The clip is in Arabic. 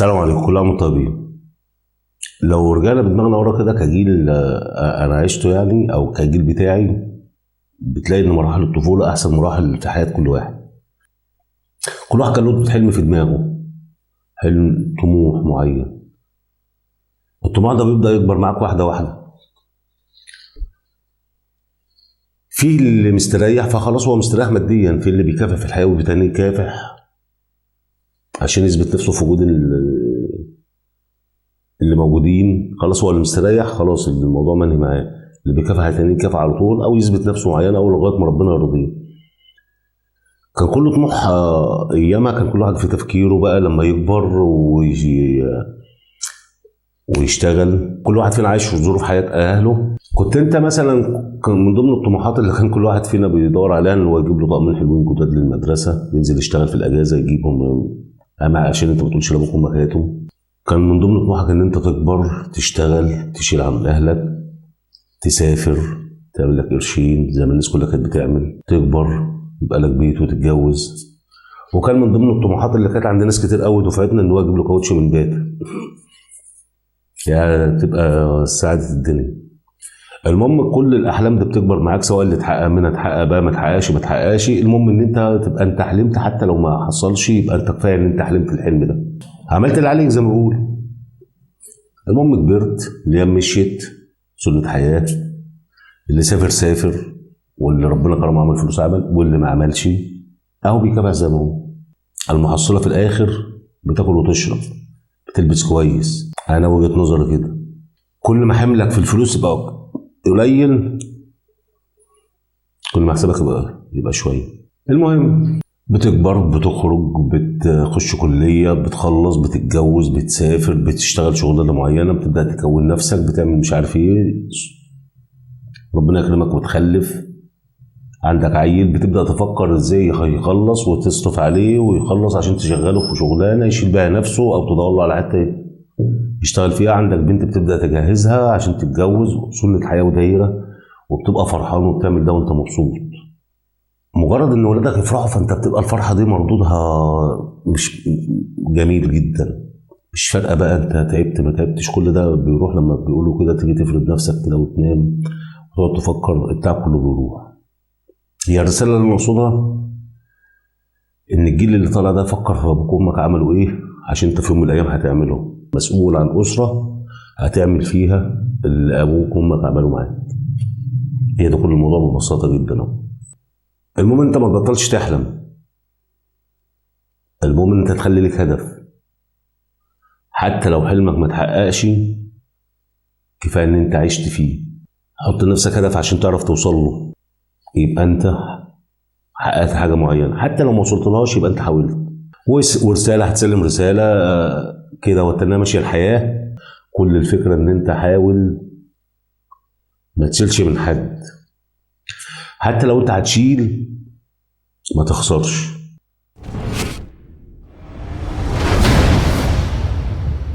السلام عليكم، كل عام وانتم طيبين. لو رجعنا بدماغنا ورا كده كجيل انا عشته يعني، او كجيل بتاعي، بتلاقي ان مراحل الطفوله احسن مراحل في حياه كل واحد. كل واحد كان له حلم في دماغه، حلم طموح معين. الطموح ده بيبدا يكبر معاك واحده واحده. في اللي مستريح فخلاص هو مستريح ماديا، في اللي بيكافح في الحياه وبيتاني يكافح عشان يثبت نفسه في وجود اللي موجودين. خلاص هو اللي مستريح، خلاص الموضوع منهي معاه. اللي بيكافح هيتاني يكافح على طول، او يثبت نفسه معينه، او لغايه ما ربنا يرضيه. كان كله طموح ايامها، كان كل واحد في تفكيره بقى لما يكبر ويشتغل. كل واحد فينا عايش في ظروف حياه اهله. كنت انت مثلا، كان من ضمن الطموحات اللي كان كل واحد فينا بيدور عليها ان هو يجيب له طقمين حلوين جداد للمدرسه، ينزل يشتغل في الاجازه يجيبهم، اما عشان انت ما تقولش لابوك وامك هاتهم. كان من ضمن طموحك ان انت تكبر، تشتغل، تشيل عن اهلك، تسافر، تعمل لك قرشين زي ما الناس كلها كانت بتعمل، تكبر يبقى لك بيت وتتجوز. وكان من ضمن الطموحات اللي كانت عند ناس كتير قوي دفعتنا ان هو يجيب له كاوتش من بيت، يعني تبقى سعاده الدنيا. المهم كل الاحلام دي بتكبر معاك، سواء اللي تحقق منها تحقق بقى، ما تحققش ما تحققش. المهم ان انت تبقى انت حلمت، حتى لو ما حصلش يبقى انت كفايه ان انت حلمت الحلم ده، عملت اللي عليك زي ما بقول. المهم كبرت، الايام مشيت، سنه حياه. اللي سافر سافر، واللي ربنا كرمه عمل فلوس عمل، واللي ما عملش اهو بيكافح زي ما هو. المحصله في الاخر بتاكل وتشرب، بتلبس كويس. انا وجهه نظري كده، كل ما حملك في الفلوس يبقى قليل، كل ما حسابك يبقى شويه. المهم بتكبر، بتخرج، بتخش كليه، بتخلص، بتتجوز، بتسافر، بتشتغل شغلانه معينه، بتبدا تكون نفسك، بتعمل مش عارف ايه، ربنا يكرمك وتخلف، عندك عيل، بتبدا تفكر ازاي يخلص وتصرف عليه ويخلص عشان تشغله في شغلانه يشيل بيها نفسه، او تدور له على حته يشتغل فيها. عندك بنت بتبدا تجهزها عشان تتجوز، سنه حياه ودايره، وبتبقى فرحان وبتعمل ده وانت مبسوط. مجرد ان ولادك يفرحوا فانت بتبقى الفرحه دي مردودها مش جميل جدا. مش فارقه بقى انت تعبت ما تعبتش، كل ده بيروح لما بيقولوا كده تيجي تفرد نفسك كده وتنام وتقعد تفكر، التعب كله بيروح. هي الرساله اللي انا اقصدها ان الجيل اللي طالع ده فكر في ابوك وامك عملوا ايه، عشان انت في يوم من الايام هتعمله. مسؤول عن اسره هتعمل فيها اللي ابوك وامك عملوا معاك. هي ده كل الموضوع ببساطه جدا اهو. المهم انت ما تبطلش تحلم، المهم انت تخلي لك هدف. حتى لو حلمك ما تحققش، كفايه ان انت عشت فيه. حط لنفسك هدف عشان تعرف توصل له، يبقى انت حققت حاجه معينه. حتى لو ما وصلتلهاش يبقى انت حاولت. ورساله هتسلم رساله كده، وتنها ماشيه الحياه. كل الفكره ان انت حاول ما تشيلش من حد، حتى لو انت هتشيل ما تخسرش.